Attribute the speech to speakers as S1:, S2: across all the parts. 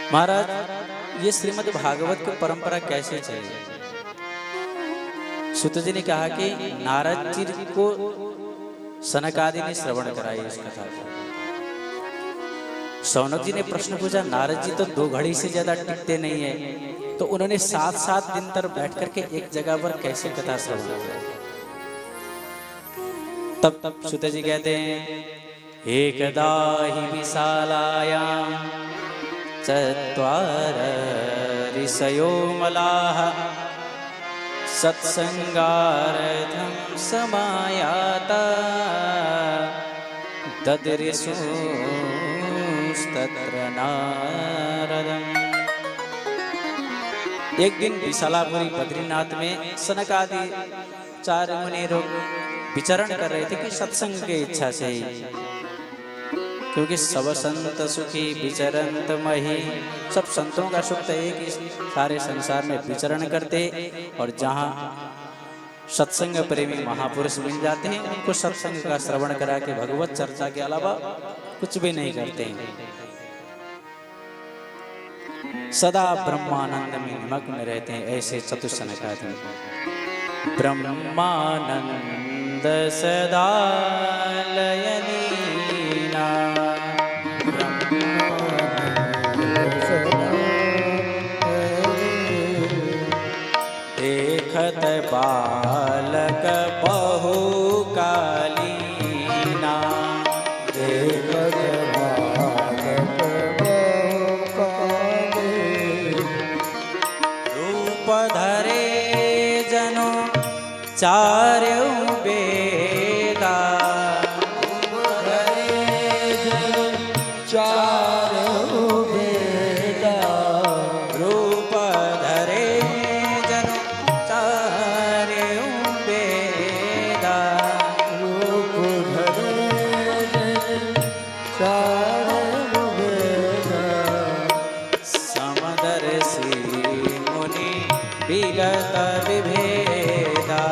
S1: महाराज, ये श्रीमद् भागवत की परंपरा कैसे चली? सूत जी ने कहा कि नारद जी को सनक आदि ने श्रवण कराई इस कथा को। शौनक जी ने प्रश्न पूछा, नारद जी तो 2 घड़ी से ज्यादा टिकते नहीं है, तो उन्होंने 7-7 दिन तक बैठ करके एक जगह पर कैसे कथा श्रवण किया? तब सूत जी कहते हैं, एकदा हि विशालायां चत्वार ऋषयो मलाः सत्संगार्थं समायाता ददृशुस्तत्र नारदम्। एक दिन विशालापुरी बद्रीनाथ में सनक आदि 4 मुनि लोग विचरण कर रहे थे कि सत्संग की इच्छा से ही, क्योंकि सब संत सुखी विचरंत मही, सब संतों का सुख है कि सारे संसार में विचरण करते, और जहाँ सत्संग प्रेमी महापुरुष मिल जाते हैं उनको सत्संग का श्रवण करा के भगवत चर्चा के अलावा कुछ भी नहीं करते हैं। सदा ब्रह्मानंद में निमग्न रहते हैं ऐसे चतुसनक आदि। ब्रह्मानंद सदा लयनीना देखत बालक बहुकालीना, देखत बालक रूप धरे जनो 4 वेदा, रूप धरे जनो 4 वेदा, रूप धरे जनो 4 वेदा, रूप धरे जनो 4 वेदा, समदर्शी मुनि विगत विभेदा,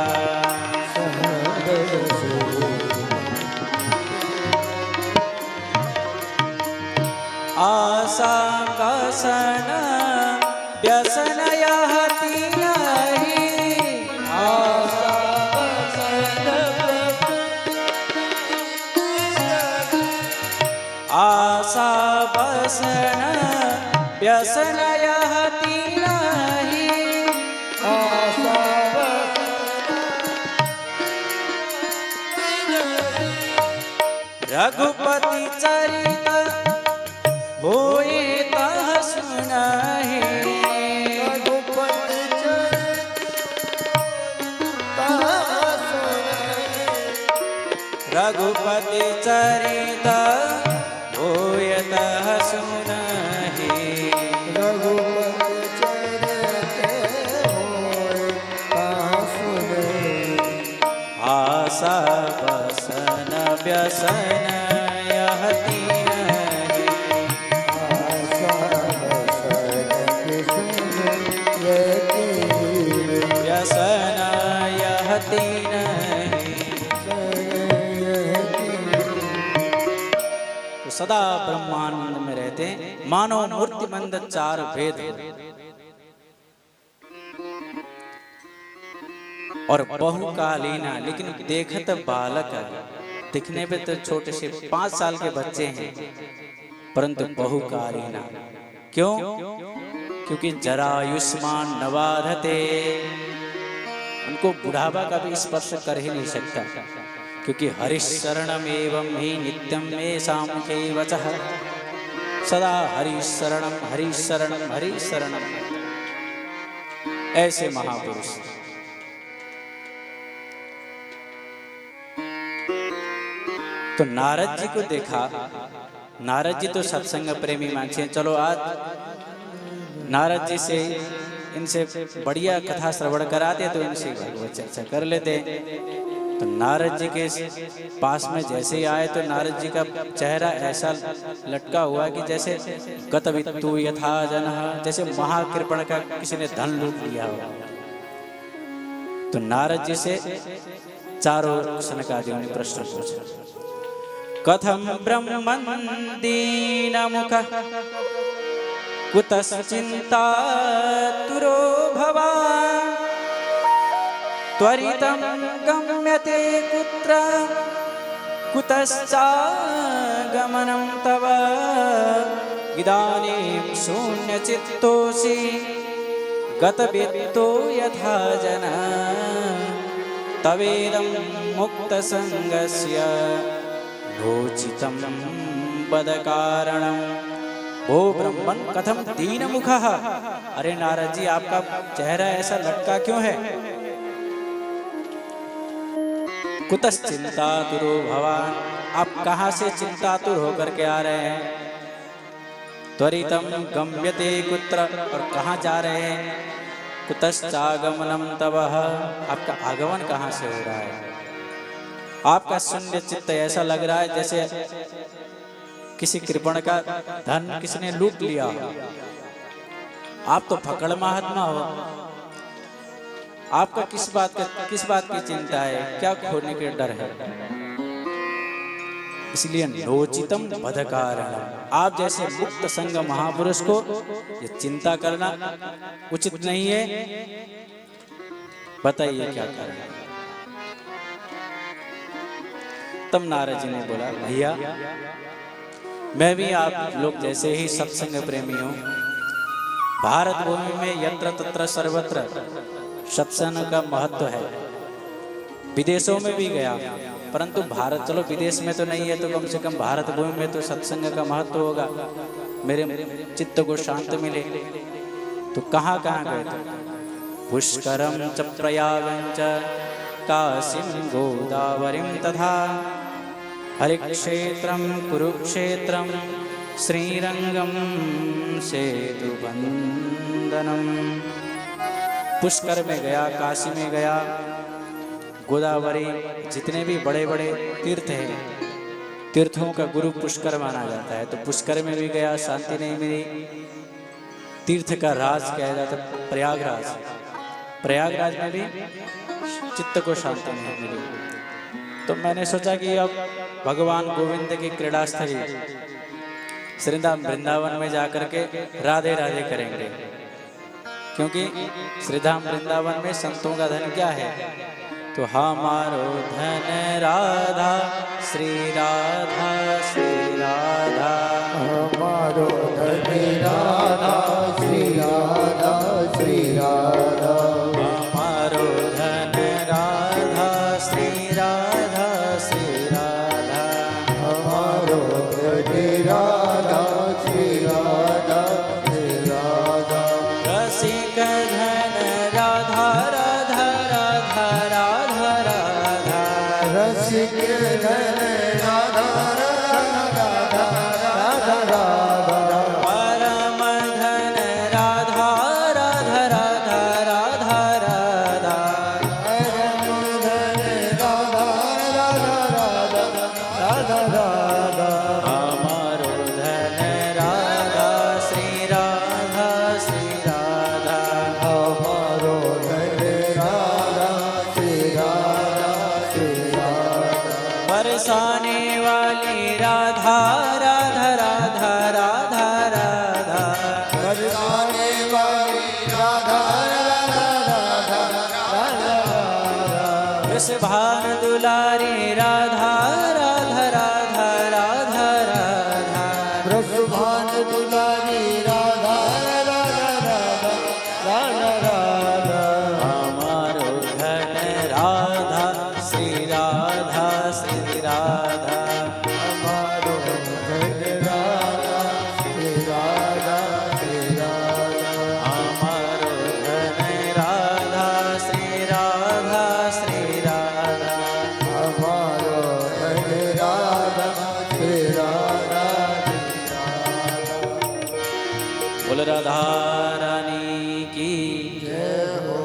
S1: आशा कसन व्यसन यह तीनहि, आशा कसन आशा वसन व्यसन यह तीनहि, आशा रघुपति चरित होए तह सुनाहि, रघुपति चरित तह सुनाहि, रघुपति चरित होए तह सुनाहि, रघुपति चरित होए तह सुनाहि, आशा वसन व्यसन यह तीनहि, व्यसन यह तीनहि। तो सदा ब्रह्मानंद में रहते हैं, मानो मूर्तिमंद 4 भेद और बहुकालीना, लेकिन देखत बालक, दिखने पे तो छोटे से 5 साल के बच्चे हैं, परंतु बहुकालीना। क्यों? क्योंकि जरायुष्मान नवाधते, उनको बुढ़ापा का भी स्पर्श कर ही नहीं सकता, क्योंकि हरिशरणम एवं ही नित्यम में सामुखे वचः, सदा हरिशरणम हरिशरणम हरिशरणम, ऐसे महापुरुष। तो नारद जी को देखा, नारद जी तो सत्संग प्रेमी मानते हैं, चलो आज नारद जी से इनसे बढ़िया कथा श्रवण कराते तो इनसे भगवत चर्चा कर लेते। तो नारद जी के पास में जैसे ही आए तो नारद जी का चेहरा ऐसा लटका हुआ कि जैसे गतवित्तु यथा जनः, जैसे महाकृपण का किसी ने धन लूट लिया हो। तो नारद जी से चारों सनकादियों ने प्रश्न पूछा, कथम ब्रह्मन् दीनमुख कुतश्चिन्तातुरो भवान् त्वरितं गम्यते कुत्र कुतश्चागमनं तव इदानीं शून्यचित्तोऽसि गतवित्तो यथा जना तवेदं मुक्तसङ्गस्य भोचितं वद कारणम्। ओ ब्रह्मन् कथम दीनमुखः। अरे नारद जी, आपका चेहरा ऐसा लटका क्यों है? कुतश्चिन्तातुरो भवान्, आप कहाँ से चिंतातुर होकर के आ रहे हैं? त्वरितं गम्यते कुत्र, और कहाँ जा रहे हैं? कुतश्चागमनं तव, आपका आगमन कहाँ से हो रहा है? आपका शून्य चित्त ऐसा लग रहा है जैसे किसी कृपण का धन किसने लूट लिया। आप तो फकड़ महात्मा हो, आपका किस बात की चिंता है? क्या खोने के डर है? इसलिए नोचितम वद कारणम, आप जैसे मुक्त संग महापुरुष को ये चिंता करना उचित नहीं है। बताइए क्या कारण? तब नारद जी ने बोला, भैया मैं भी आप लोग जैसे ही सत्संग प्रेमी हूँ। भारत भूमि में यत्र तत्र सर्वत्र सत्संग का महत्व है। विदेशों में भी गया, परंतु भारत, चलो विदेश में तो नहीं है तो कम से कम भारत भूमि में तो सत्संग का महत्व होगा, मेरे चित्त को शांत मिले। तो कहाँ कहाँ गए थे? पुष्करम च प्रयागं च काशीं गोदावरीं तथा हरिक्षेत्रं कुरुक्षेत्रं श्रीरंगम सेतुबंधनम। पुष्कर में गया, काशी में गया, गोदावरी, जितने भी बड़े बड़े तीर्थ हैं, तीर्थों का गुरु पुष्कर माना जाता है। तो पुष्कर में भी गया, शांति नहीं मिली। तीर्थ का राज कहा जाता है प्रयागराज, प्रयागराज में भी चित्त को शांति नहीं मिली। तो मैंने सोचा कि अब भगवान गोविंद की क्रीड़ा स्थली श्रीधाम वृंदावन में जाकर के राधे राधे करेंगे, क्योंकि श्रीधाम वृंदावन में संतों का धन क्या है? तो हमारो धन राधा श्री राधा श्री राधा,
S2: हमारो धन राधा श्री राधा श्री राधा,
S1: हमारो धन राधा श्री राधा श्री राधा,
S2: हमारो धन राधा श्री राधा श्री राधा,
S1: रसिक धन राधा राधा राधा राधा राधा,
S2: रसिक धन राधा राधा राधा राधा,
S1: परम धन राधा राधा राधा राधा राधा,
S2: परम धन राधा राधा राधा राधा,
S1: हमारो धन राधा श्री राधा श्री राधा,
S2: हमारो धन राधा श्री राधा श्री राधा,
S1: बरसाने वाली राधा राधा राधा राधा राधा,
S2: बरसाने वाली राधा राधा राधा राधा राधा,
S1: वृषभान दुलारी राधा राधा राधा राधा राधा,
S2: वृषभान दुलारी राधा राधा राधा राधा राधा,
S1: हमारो धन राधा श्री राधा श्री राधा,
S2: हमारो धन राधा श्री राधा श्री राधा,
S1: हमारो धन राधा श्री राधा श्री राधा,
S2: हमारो धन राधा श्री राधा
S1: बोल राधा रानी की,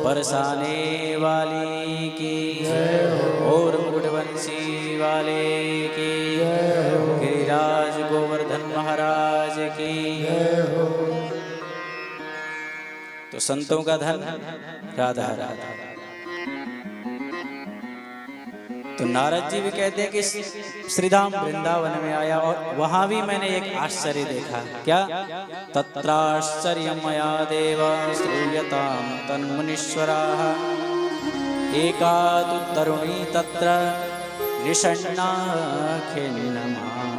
S1: बरसाने वाली की, और मुकुटवंशी वाले की, गिरिराज गोवर्धन महाराज की। तो संतों का धन राधा राधा। तो नारद जी भी कहते हैं कि श्रीधाम वृंदावन में आया और वहां भी मैंने एक आश्चर्य देखा। क्या? तत्राश्चर्य मया देव श्रूयताम तन्मुनीश्वराः एका तु तरुणी तत्र निषण्णा खिन्नमानसाः।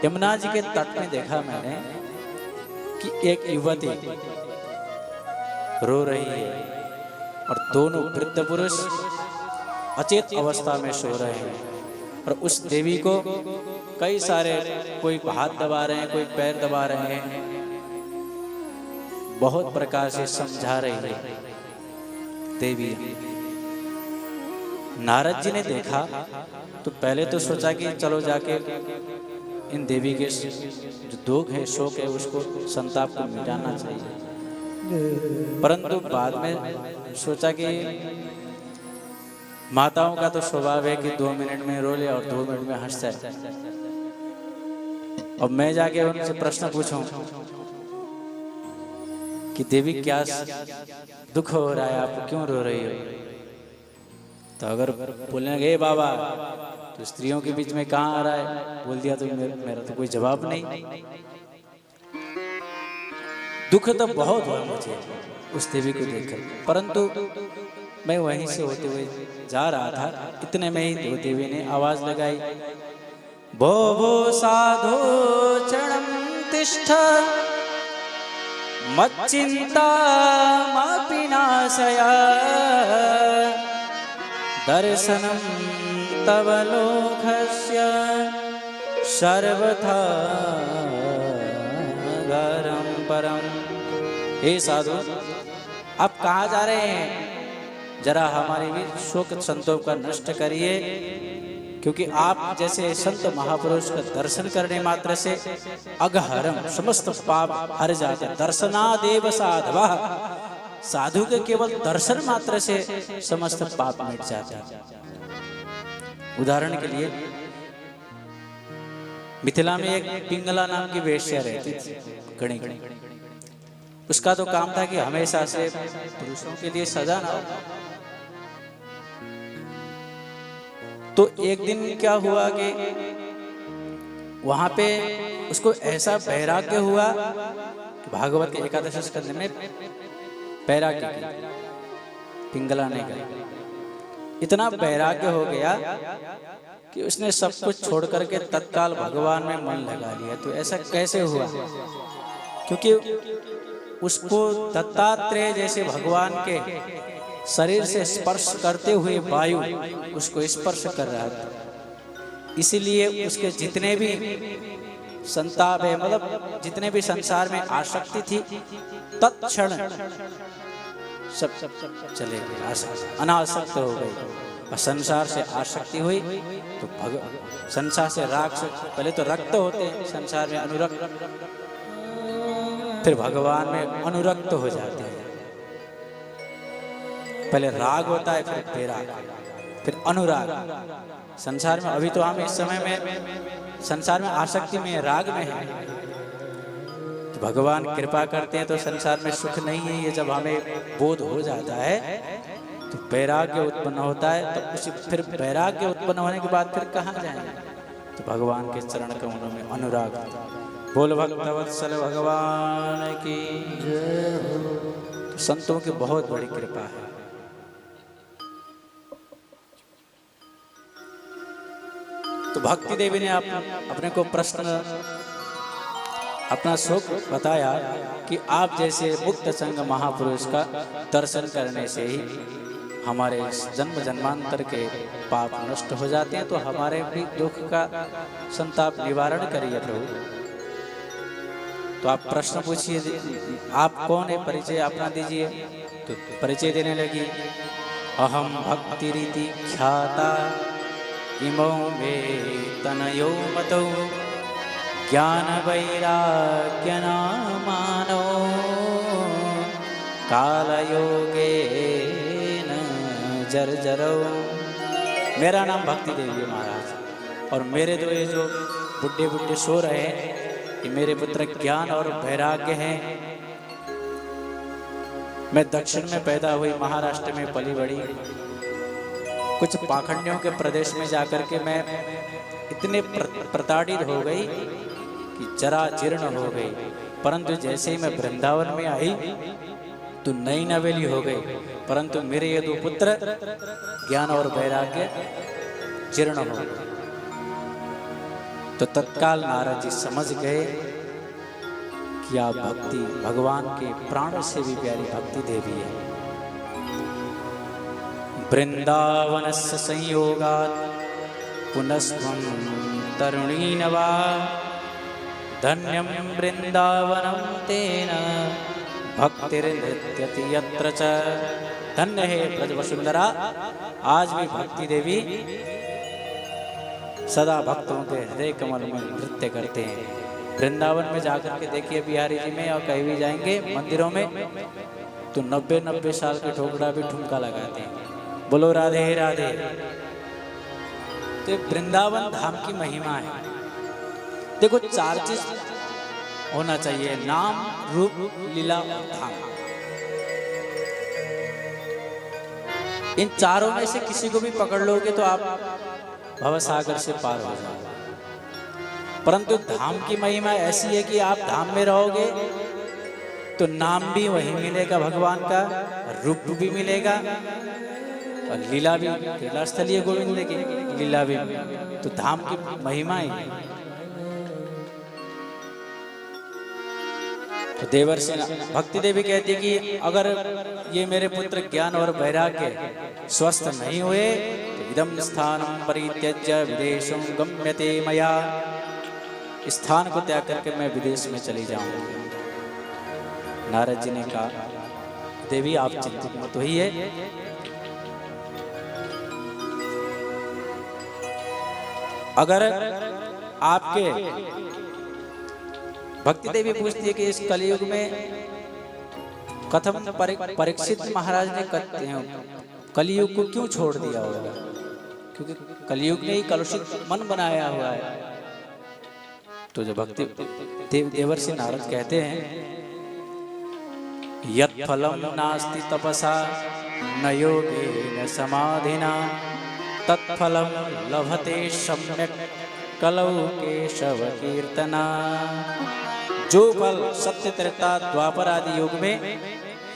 S1: यमुना जी के तट में देखा मैंने कि एक युवती रो रही है और दोनों वृद्ध पुरुष अचेत अवस्था में सो रहे हैं और उस देवी को कई सारे, कोई हाथ दबा रहे हैं, कोई पैर दबा रहे हैं, बहुत प्रकार से समझा रही है देवी। नारद जी ने देखा तो पहले तो सोचा कि चलो जाके इन देवी के जो दुख है, शोक है, उसको संताप को मिटाना चाहिए, परंतु बाद में सोचा कि माताओं का तो स्वभाव है कि 2 मिनट में रो ले और 2 मिनट में हंस जाए। अब मैं जाके उनसे प्रश्न पूछूं कि देवी क्या दुख हो रहा है, आप क्यों रो रही हो? तो अगर बोलने लगे बाबा तो स्त्रियों के बीच में कहाँ आ रहा है, बोल दिया तो मेरा तो कोई जवाब नहीं। दुख तो बहुत हुआ मुझे उस देवी को देखकर, परंतु मैं वहीं से होते हुए जा रहा था, इतने में ही दो देवी ने आवाज लगाई, भो भो साधो चरणं तिष्ठ मच्चिंता मापि नाशय दर्शनं तव लोकस्य सर्वथा गरम परम। हे साधु, आप कहाँ जा रहे हैं? जरा हमारे भी शोक संतोष का नष्ट करिए, क्योंकि आप जैसे संत महापुरुष का दर्शन करने मात्र से अघहरम समस्त पाप हर जाते। दर्शनादेव साधवा, साधु के केवल दर्शन मात्र से समस्त पाप मिट जाते हैं। उदाहरण के लिए मिथिला में एक पिंगला नाम की वेश्या रहती थी, गणी। उसका तो काम था कि हमेशा से पुरुषों के लिए सजा ना हो। तो एक दिन क्या हुआ कि वहां पे उसको ऐसा वैराग्य हुआ कि भागवत के 11 स्कंद में वैराग्य पिंगला ने कहा, इतना वैराग्य हो गया कि उसने सब कुछ छोड़ करके तत्काल भगवान में मन लगा लिया। तो ऐसा कैसे हुआ? क्योंकि उसको दत्तात्रेय जैसे भगवान के शरीर से स्पर्श करते हुए वायु उसको स्पर्श कर रहा था, इसीलिए उसके जितने भी संताप है, मतलब जितने भी संसार में आसक्ति थी, तत्क्षण सब चले गए, अनासक्त हो गई। और संसार से आसक्ति हुई तो संसार से राग से, पहले तो रक्त होते हैं संसार में अनुरक्त, फिर भगवान में अनुरक्त हो जाते हैं। पहले राग होता है, फिर वैराग, फिर अनुराग। संसार में अभी तो हम इस समय में संसार में आसक्ति में, राग में है। तो भगवान कृपा करते हैं तो संसार में सुख नहीं है, ये जब हमें बोध हो जाता है तो वैराग्य उत्पन्न होता है। तो उसी फिर वैराग्य उत्पन्न होने के बाद फिर कहाँ जाएंगे? तो भगवान के चरण कमलों में अनुराग। बोल भक्तवत्सल भगवान की जय हो। तो संतों की बहुत बड़ी कृपा है। तो भक्ति देवी ने अपने को प्रश्न, अपना शोक बताया कि आप जैसे मुक्त संग महापुरुष का दर्शन करने से ही हमारे जन्म जन्मांतर के पाप नष्ट हो जाते हैं, तो हमारे भी दुख का संताप निवारण करिए प्रभु। तो आप प्रश्न पूछिए, आप कौन है, परिचय अपना दीजिए। तो परिचय देने लगी, अहम भक्ति रीति ख्याता इमो मे तनयो मतौ ज्ञान वैराग्य नामानो कालयोगे जर्जरो। मेरा नाम भक्ति देवी है महाराज, और मेरे तो ये जो बुढ़े बुढ़े सो रहे हैं, ये मेरे पुत्र ज्ञान और वैराग्य हैं। मैं दक्षिण में पैदा हुई, महाराष्ट्र में पली बड़ी, कुछ पाखंडियों के प्रदेश में जाकर के मैं इतने प्रताड़ित हो गई कि जरा जीर्ण हो गई, परंतु जैसे ही मैं वृंदावन में आई तो नई नवेली हो गई। परंतु मेरे ये दो पुत्र ज्ञान और वैराग्य जीर्ण हो गए। तो तत्काल नारद जी समझ गए कि आप भक्ति भगवान के प्राण से भी प्यारी भक्ति देवी है। वृंदावनस्य संयोगात् पुनस्त्वं तरुणी नवा, धन्यं वृंदावनं तेन भक्तिर्नृत्यति यत्र च। धन्य है ब्रज वसुंधरा, आज भी भक्ति देवी सदा भक्तों के हृदय कमल में नृत्य करते हैं। वृंदावन में जाकर के देखिए बिहारी जी में, और कहीं भी जाएंगे मंदिरों में तो 90-90 साल के ठोकड़ा भी ठुमका लगाते हैं, बोलो राधे राधे। तो वृंदावन धाम की महिमा है। देखो 4 चीज होना चाहिए, नाम, रूप, लीला और धाम। इन चारों में से किसी को भी पकड़ लोगे तो आप भवसागर से पार हो जाओगे। परंतु धाम की महिमा ऐसी है कि आप धाम में रहोगे तो नाम भी वही मिलेगा भगवान का, रूप भी मिलेगा और लीला भी, लीला स्थलीय गोविंद की लीला भी। तो धाम की महिमा ही है। तो देवर्षि भक्ति देवी कहती कि अगर ये मेरे पुत्र ज्ञान और वैराग्य स्वस्थ नहीं हुए तो इदं स्थानं परित्यज्य विदेशं गम्यते मया, स्थान को त्याग करके मैं विदेश में चली जाऊंगी। नारद जी ने कहा देवी आप चिंतित मत होइए, अगर आपके भक्ति देवी पूछती है कि इस कलयुग में कथम परीक्षित महाराज ने कलयुग को क्यों छोड़ दिया होगा, क्योंकि कलयुग ने ही कलुषित मन बनाया हुआ है। तो जो भक्ति देवर्षि नारद कहते हैं यत् फलम नास्ति तपसा न योगेन समाधिना तत्फलम लभते सम्यक् कलौ केशव कीर्तना। जो फल सत्य त्रेता द्वापर आदि युग में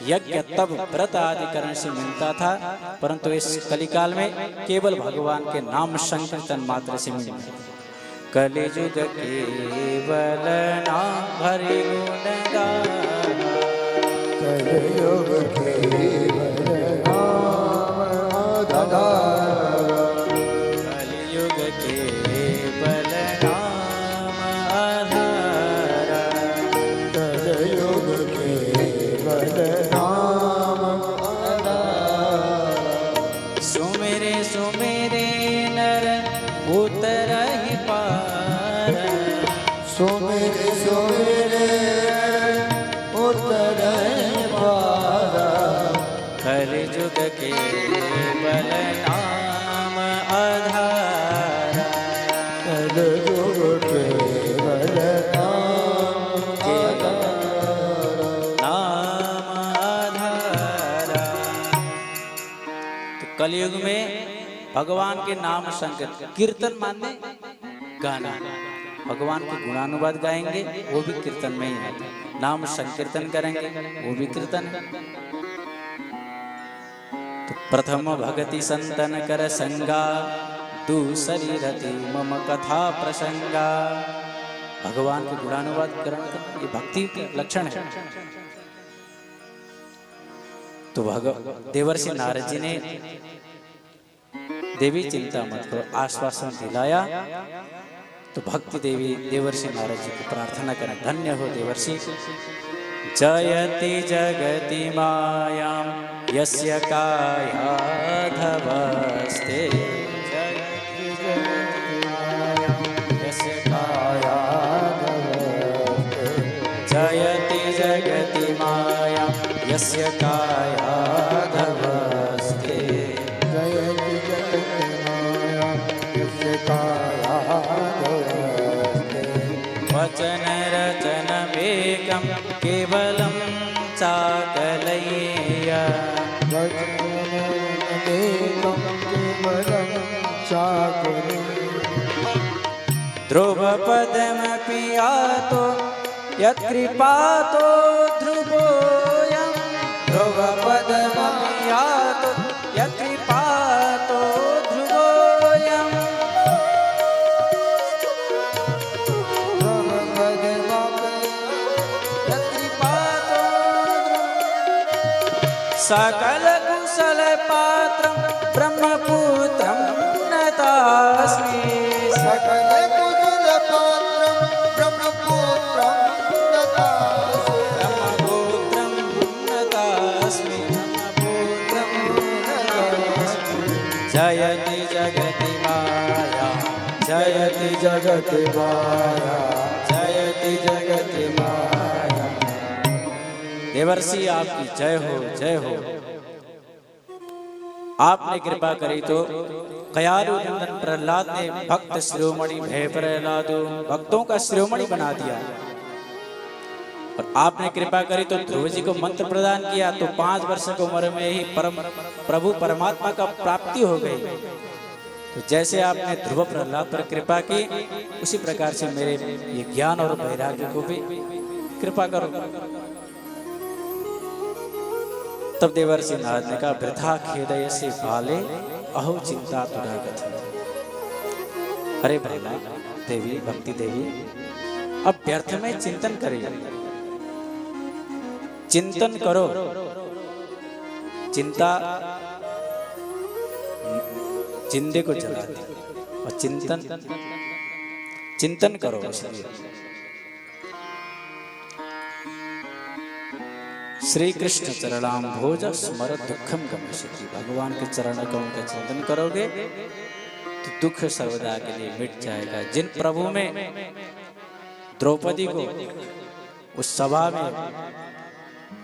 S1: यज्ञ तप व्रत आदि करने से मिलता था, परंतु इस कलिकाल में केवल भगवान के नाम संकीर्तन मात्र से मिलता है। कलियुग केवल नाम हरि गुण गाना,
S2: कलियुग केवल नाम आधार,
S1: कलियुग केवल नाम आधार,
S2: कलियुग केवल नाम आधार।
S1: सुमेरे सुमेरे नर उतरहि पार,
S2: सुमेरे सुमेरे उतरहि पार,
S1: कलियुग केवल नाम आधार,
S2: कलियुग केवल नाम आधार।
S1: नाम आधार। तो कलयुग में भगवान के नाम संकीर्तन, कीर्तन माने गाना, भगवान के गुणानुवाद गाएंगे वो भी कीर्तन में ही आता है। नाम संकीर्तन करेंगे वो भी कीर्तन है। तो प्रथम भगति संतन कर संगा, दूसरी रति मम कथा प्रसंगा। भगवान के गुणानुवाद करना ये भक्ति के लक्षण है। तो देवर्षि नारद जी ने देवी चिंता मत करो आश्वासन दिलाया। तो भक्ति देवी देवर्षि नारद जी की प्रार्थना करें, धन्य हो देवर्षि। जयति जगति मायां यस्य कायाधवस्ते, जयति जगति मायां यस्य कायाधवस्ते, जयति जगति मायां यस्य कायाधवस्ते,
S2: जयति जगति मायां यस्य कायाधवस्ते।
S1: वचन रचन वेगं केवलं चाकलय्य,
S2: वचन वेगं केवलं
S1: ध्रुव पदमपि यातो यत्कृपातो ध्रुवोऽयं ध्रुव पदमपि यातो यत्कृपातो ध्रुवोऽयं सकल कुशल पात्रं ब्रह्मपुत्रं नतास्मि
S2: सकल कुशल पात्रं ब्रह्मपुत्रं
S1: ब्रह्मपुत्रं नतास्मि ब्रह्मपुत्रं नतास्मि जयति जगति माया जयति
S2: जगति माया
S1: जयति जगति माया। देवर्षि आपकी जय हो जय हो। आपने कृपा करी तो कयारु नंदन प्रहलाद ने भक्त शिरोमणि भय प्रहलादो भक्तों का शिरोमणि बना दिया। और आपने कृपा करी तो ध्रुव जी को मंत्र प्रदान किया तो 5 वर्ष की उम्र में ही प्रभु परमात्मा का प्राप्ति हो गई। तो जैसे आपने ध्रुव प्रहलाद पर कृपा की उसी प्रकार से मेरे ये ज्ञान और वैराग्य को भी कृपा करो। तब देवर्षि नारद ने कहा वृथा खेदयसि बाले अहो चिंता तुरागत। अरे प्रहलाद देवी भक्ति देवी अब व्यर्थ में चिंतन करिए। चिंतन करो। चिंता जिंदे को जलाती और चिंतन करो। इसलिए श्री कृष्ण चरणाम भोज स्मर दुखम गमिष्यति। भगवान के चरण का उनका चिंतन करोगे तो दुख सर्वदा के लिए मिट जाएगा। जिन प्रभु में द्रौपदी को उस सभा में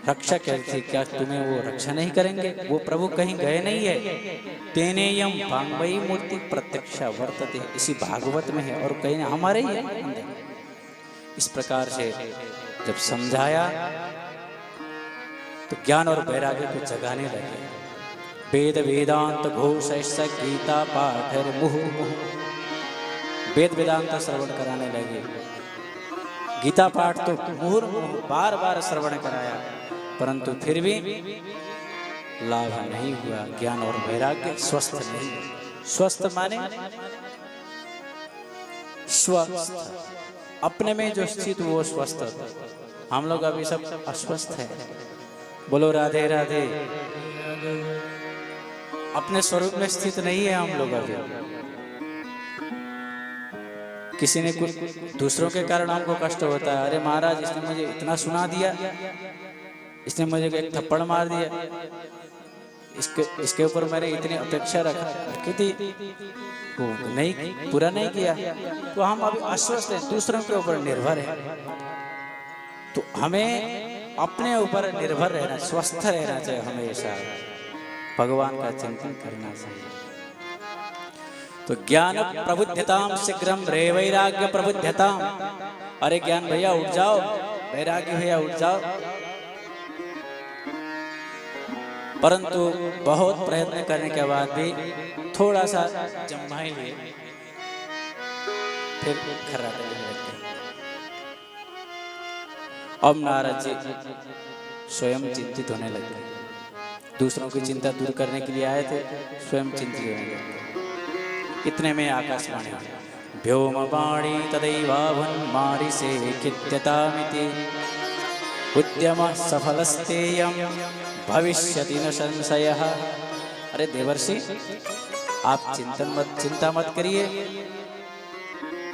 S1: रक्षा कहती थी, क्या तुम्हें वो रक्षा नहीं करेंगे? वो प्रभु कहीं गए नहीं है। तेनेयम भांगवई मूर्ति प्रत्यक्षा वर्तते, इसी भागवत में है और कहीं हमारे ही है। इस प्रकार से जब समझाया तो ज्ञान और वैराग्य को जगाने लगे। वेद वेदांत घोष गीता पाठ मुहुर्मुहु वेद वेदांत श्रवण कराने लगे। गीता पाठ तो मुहुर्मुहु बार बार श्रवण कराया परंतु फिर भी लाभ नहीं हुआ। ज्ञान और वैराग्य स्वस्थ नहीं। स्वस्थ माने स्वस्थ, अपने में जो स्थित वो स्वस्थ। हम लोग अभी सब अस्वस्थ हैं। बोलो राधे राधे। अपने स्वरूप में स्थित नहीं है हम लोग अभी। किसी ने कुछ दूसरों के कारण हमको कष्ट होता है। अरे महाराज इसने मुझे इतना सुना दिया, इसने मुझे एक थप्पड़ मार दिया, इसके ऊपर मैंने इतनी अपेक्षा रखी थी, वो नहीं पूरा नहीं किया, तो हम अभी अस्वस्थ हैं, दूसरों के ऊपर निर्भर है। तो हमें अपने ऊपर निर्भर रहना, स्वस्थ रहना चाहिए हमेशा। भगवान का चिंतन करना चाहिए। तो ज्ञान प्रबुद्धताम शीघ्रम रे वैराग्य प्रबुद्धताम। अरे ज्ञान भैया उठ जाओ, वैराग्य भैया उठ जाओ। परंतु बहुत प्रयत्न करने के बाद भी थोड़ा सा जम्भाई लिए फिर खर्राटे लगने लगते। अब नारद जी स्वयं चिंतित होने लगे। दूसरों की चिंता दूर करने के लिए आए थे, स्वयं चिंतित होने लगे। इतने में आकाशवाणी व्योमवाणी तदैवावन्मारिसे कित्यतामिति उद्यमः सफलस्तेयं भविष्यति न संशयः। अरे देवर्षि आप चिंता मत करिए,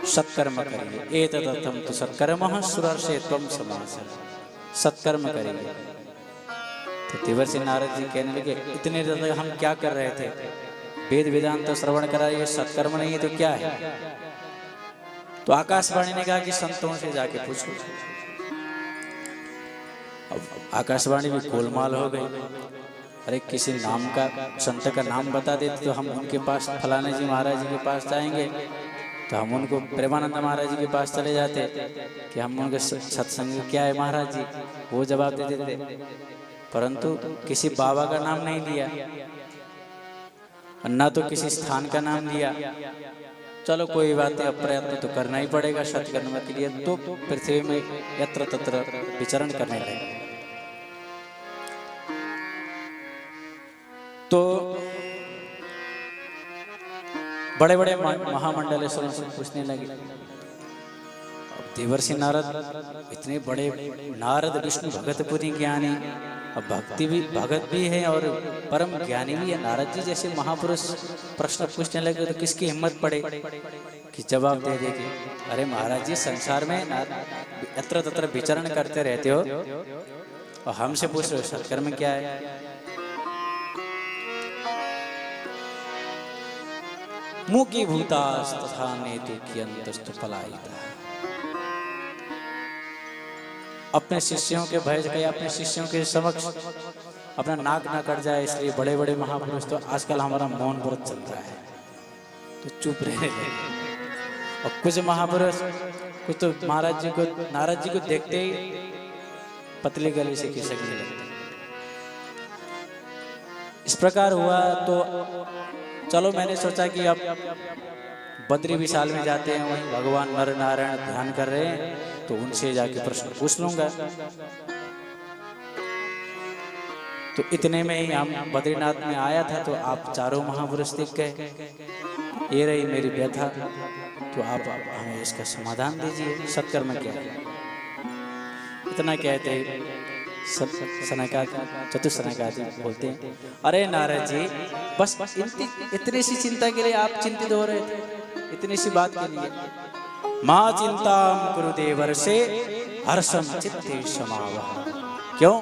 S1: सत्कर्म करिए। एतदर्थं तु सत्कर्मः सुरर्षे त्वं समासः। सत्कर्म करिए। तो देवर्षि नारद जी कहने लगे इतने तक हम क्या कर रहे थे? वेद वेदांत तो श्रवण करा, ये सत्कर्म नहीं है तो क्या है? तो आकाशवाणी ने कहा कि संतों से जाके पूछो। अब आकाशवाणी भी गोलमाल हो गई। अरे किसी नाम का संत का नाम बता देते तो हम उनके पास फलाने जी महाराज जी के पास जाएंगे, तो हम उनको प्रेमानंद महाराज जी के पास चले जाते कि हम उनके सत्संग क्या है महाराज जी, वो जवाब दे देते। परंतु किसी बाबा का नाम नहीं लिया, न तो किसी स्थान का नाम लिया, चलो कोई बात नहीं, अब प्रयत्न तो करना ही पड़ेगा सत्कर्म के लिए। तो पृथ्वी में यत्र तत्र विचरण करने लगे। तो बड़े बड़े महामंडलेश्वरों से पूछने लगे। अब देवर्षि नारद इतने बड़े, नारद विष्णु भगत पुरी ज्ञानी, अब भगत भी है और परम ज्ञानी भी है। नारद जी जैसे महापुरुष प्रश्न पूछने लगे तो किसकी हिम्मत पड़े कि जवाब दे देगी। अरे महाराज जी, संसार में यत्र तत्र विचरण करते रहते हो और हमसे पूछ रहे हो सत्कर्म क्या है। मुकी भूतास तथा नेतु की अंतस्तु पलायिता। अपने शिष्यों के भय से, अपने शिष्यों के समक्ष अपना नाक ना कट जाए, इसलिए बड़े बड़े महापुरुष तो आजकल हमारा मौन व्रत चल रहा है तो चुप रहने लगे। और कुछ महापुरुष, कुछ तो महाराज जी को, नारद जी को देखते ही पतली गली से खिसकने लगते। इस प्रकार हुआ तो चलो मैंने सोचा कि अब बद्री विशाल में जाते हैं, वहीं भगवान नर नारायण ध्यान कर रहे हैं तो उनसे जाके प्रश्न पूछ लूंगा। तो इतने में ही हम बद्रीनाथ में आया था तो आप चारों महापुरुष दिख गए। ये रही मेरी व्यथा, तो आप हमें इसका समाधान दीजिए, सत्कर्म क्या है। इतना कहते चतुसनकादि बोलते हैं, अरे नारद जी, बस इतनी सी चिंता के लिए आप चिंतित हो रहे थे, इतनी सी बात के लिए। मां चिंता कुरु देवर्षे हर्षम चित्ते समावह। क्यों?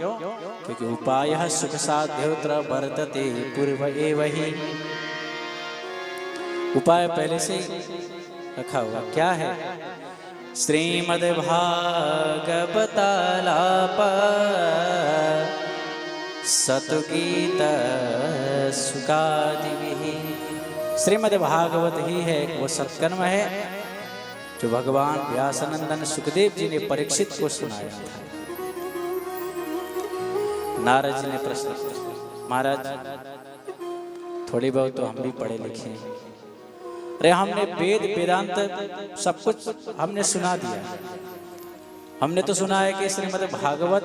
S1: क्योंकि उपाय सुख साध्योत्र वर्तते पूर्व एव ही। उपाय पहले से ही रखा हुआ। क्या है? श्रीमद् भागवतालाप सतुगीत सुकादिभिः। श्रीमद् भागवत ही है वो सत्कर्म है जो भगवान व्यासनंदन सुखदेव जी ने परीक्षित को सुनाया था। नारद जी ने प्रश्न किया, महाराज थोड़ी बहुत तो हम भी पढ़े लिखे हैं, अरे हमने वेद वेदांत सब कुछ हमने सुना दिया। हमने तो सुना है कि श्रीमद् भागवत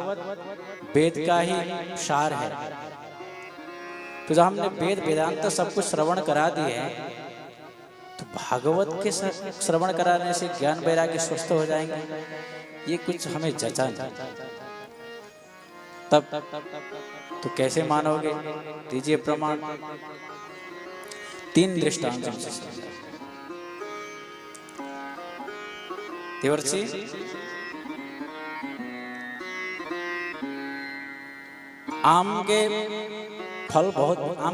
S1: वेद का ही सार है। तो जब हमने वेद वेदांत सब कुछ श्रवण करा दिए हैं तो भागवत के श्रवण कराने से ज्ञान वैराग्य स्वस्थ हो जाएंगे, ये कुछ हमें जचा नहीं। तब तो कैसे मानोगे? दीजिए प्रमाण। 3 दृष्टांत हमसे। देवर्षि, आम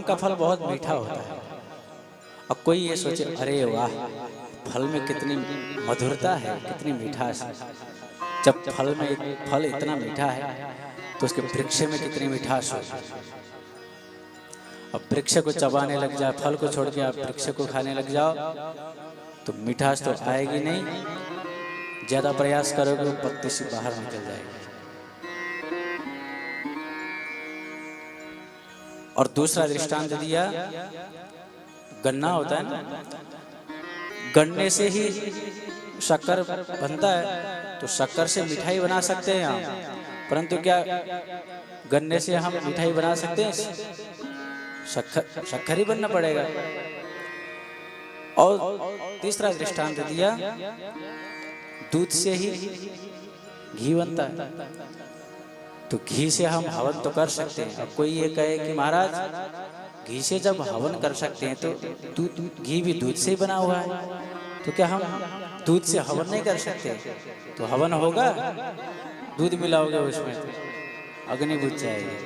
S1: का फल बहुत मीठा होता है। अब कोई ये सोचे, अरे वाह, फल में कितनी मधुरता है, कितनी मिठास है। जब फल इतना मीठा है तो उसके वृक्ष में कितनी मिठास हो। अब वृक्ष को चबाने लग जाए, फल को छोड़ के आप वृक्ष को खाने लग जाओ तो मिठास तो आएगी नहीं, ज्यादा प्रयास करोगे तो पत्ते से बाहर निकल जाएगी। और दूसरा दृष्टांत दिया, गन्ना होता है ना, गन्ने से ही शक्कर बनता है, तो शक्कर से मिठाई बना सकते हैं हम, परंतु क्या गन्ने से हम मिठाई बना सकते हैं? शक्कर ही बनना पड़ेगा। और तीसरा दृष्टांत दिया, दूध से ही घी बनता है, तो घी से हम हवन तो कर सकते हैं। अब कोई ये कहे कि महाराज घी से जब हवन कर सकते हैं तो घी भी दूध से ही बना हुआ है, तो क्या हम दूध से हवन नहीं कर सकते? तो हवन होगा, दूध मिलाओगे उसमें तो अग्नि बुझ जाएगी।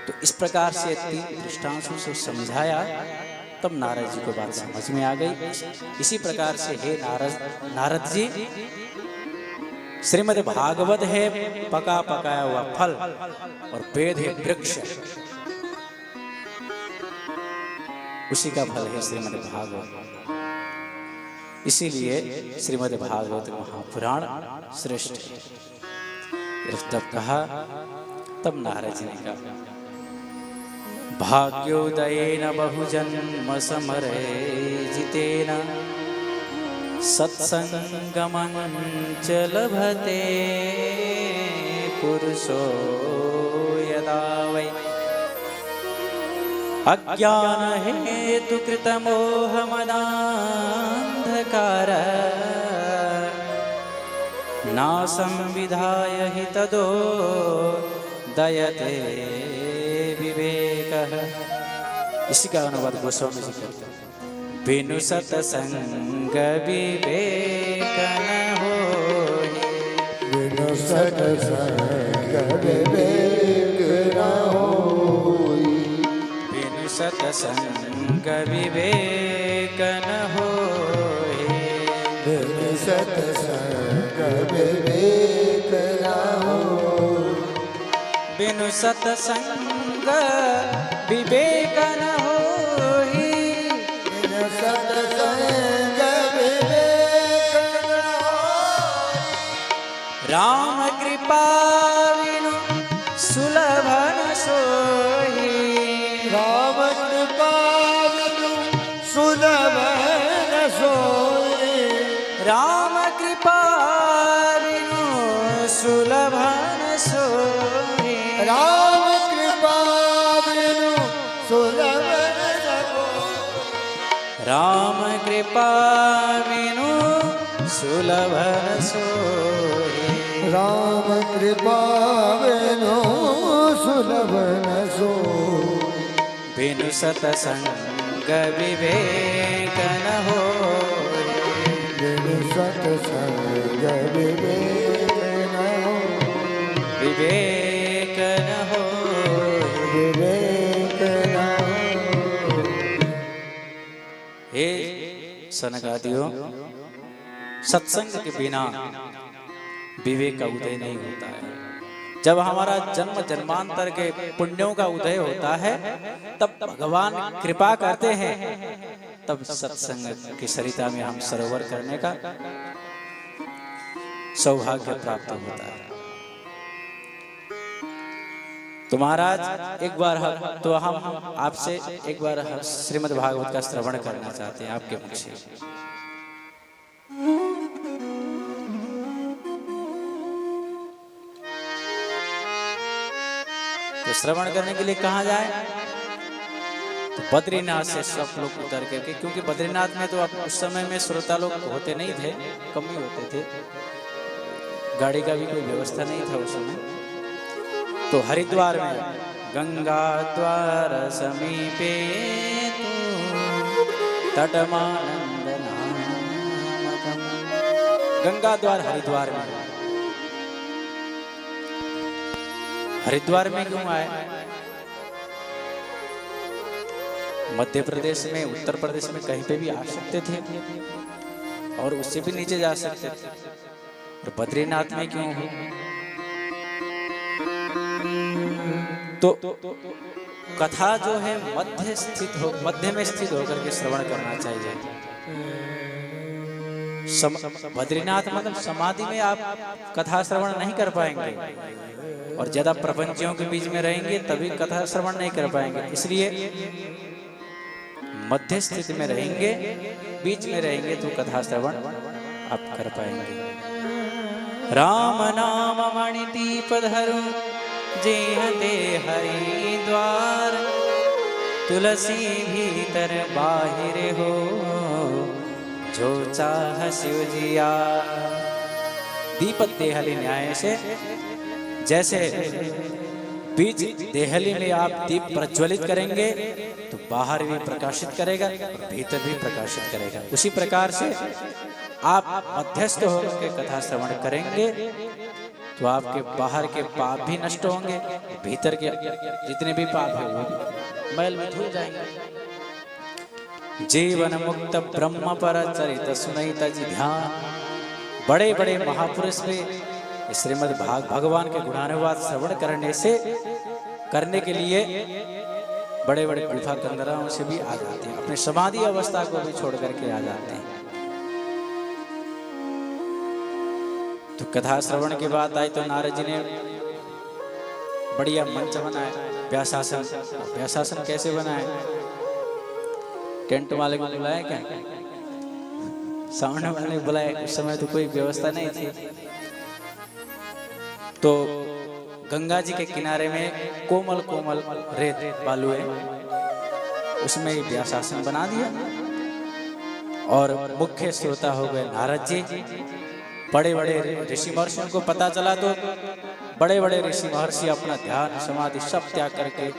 S1: तो इस प्रकार से 3 दृष्टांतों से समझाया, तब नारद जी को बात समझ में आ गई। इसी प्रकार से हे नारद जी, श्रीमद् भागवत है पका पकाया हुआ फल और वेद है वृक्ष, उसी का फल है श्रीमद् भागवत। इसीलिए श्रीमद् भागवत महापुराण श्रेष्ठ है। तब कहा, तब नारद जी ने कहा, भाग्योदयेन बहुजन्म समरे जितेन सत्संगमञ्च लभते पुरुषो यदा वै अज्ञानहेतुकृतमोहमदान्धकार नासं विधाय हि तदोदयते विवेकः। इसी का अनुवाद गोस्वामी जी करते हैं। बिनु सत्संग विवेक न होहि,
S2: बिनु सत्संग विवेक न होई,
S1: बिनु सत्संग विवेक न होहि,
S2: बिनु सत्संग विवेक न होई,
S1: बिनु सत्संग विवेक न होहि,
S2: बिनु सत्संग विवेक न होई,
S1: राम कृपा विनु सुलभ न सोहि,
S2: राम कृपा बिनु सुलभ न सोई,
S1: राम कृपा विनु सुलभ न सोहि,
S2: राम कृपा बिनु सुलभ न सोई,
S1: राम कृपा विनु सुलभ न सोहि,
S2: राम कृपा बिनु सुलभ न सोई,
S1: बिनु सत्संग विवेक न होहि,
S2: बिनु सत्संग विवेक न होई,
S1: विवेक न होहि।
S2: विवेक न होई।
S1: हे सनकादियों, सत्संग के बिना विवेक का उदय नहीं होता है। जब हमारा जन्म जन्मांतर के पुण्यों का उदय होता है, तब भगवान कृपा करते हैं, तब सत्संग की सरिता में हम सरोवर करने का सौभाग्य प्राप्त होता है। तो महाराज एक बार हम आपसे एक बार श्रीमद् भागवत का श्रवण करना चाहते हैं आपके मुख से। तो श्रवण करने के लिए कहाँ जाए? तो बद्रीनाथ से सब लोग उतर करके, क्योंकि बद्रीनाथ में तो अब उस समय में श्रोता लोग होते नहीं थे, कम ही होते थे, गाड़ी का भी कोई व्यवस्था नहीं था उस समय। तो हरिद्वार में गंगा द्वार समीपे तटमानंद नामकम्, गंगा द्वार हरिद्वार में। हरिद्वार में क्यों आए? मध्य प्रदेश में, उत्तर प्रदेश में कहीं पे भी आ सकते थे और उससे भी नीचे जा सकते थे, और बद्रीनाथ में क्यों हो? तो कथा जो है मध्य में स्थित होकर के श्रवण करना चाहिए। बद्रीनाथ मतलब समाधि में आप कथा श्रवण नहीं कर पाएंगे, और ज्यादा प्रपंचियों के बीच में रहेंगे तभी कथा श्रवण नहीं कर पाएंगे। इसलिए मध्य स्थिति में रहेंगे, बीच में रहेंगे तो कथा श्रवण आप कर पाएंगे। राम नाम मणि दीप धरु जेहते हरिद्वार, तुलसी भीतर बाहिर हो जो चाह शिव जिया। दीपक देहली न्याय से, जैसे बीच देहली में आप दीप प्रज्वलित करेंगे तो बाहर भी प्रकाशित करेगा और भीतर भी प्रकाशित करेगा, उसी प्रकार से आप मध्यस्थ होकर के कथा श्रवण करेंगे तो आपके बाहर के पाप भी नष्ट होंगे, भीतर के जितने भी पाप है वो मैल में धुल जाएंगे। जीवन मुक्त ब्रह्म पर चरित सुनैत जी ध्यान। बड़े बड़े महापुरुष पे श्रीमद् भगवान के गुणानुवाद श्रवण करने के लिए बड़े बड़े गुफा कंदराओं से भी आ जाते हैं, अपने समाधि अवस्था को भी छोड़ करके आ जाते हैं। तो कथा श्रवण की बात आई तो नारद जी ने बढ़िया मंच बनाया, व्यासासन। व्यासासन कैसे बनाए? टेंट वाले को बुलाया क्या? सामने वाले ने बुलाया, उस समय तो कोई व्यवस्था नहीं थी। तो गंगा जी के किनारे में कोमल कोमल रेत बालू है, उसमें व्यासासन बना दिया और मुख्य श्रोता हो गए नारद जी। बड़े बड़े ऋषि महर्षियों को पता चला तो बड़े बड़े ऋषि महर्षि अपना ध्यान समाधि सब त्याग करके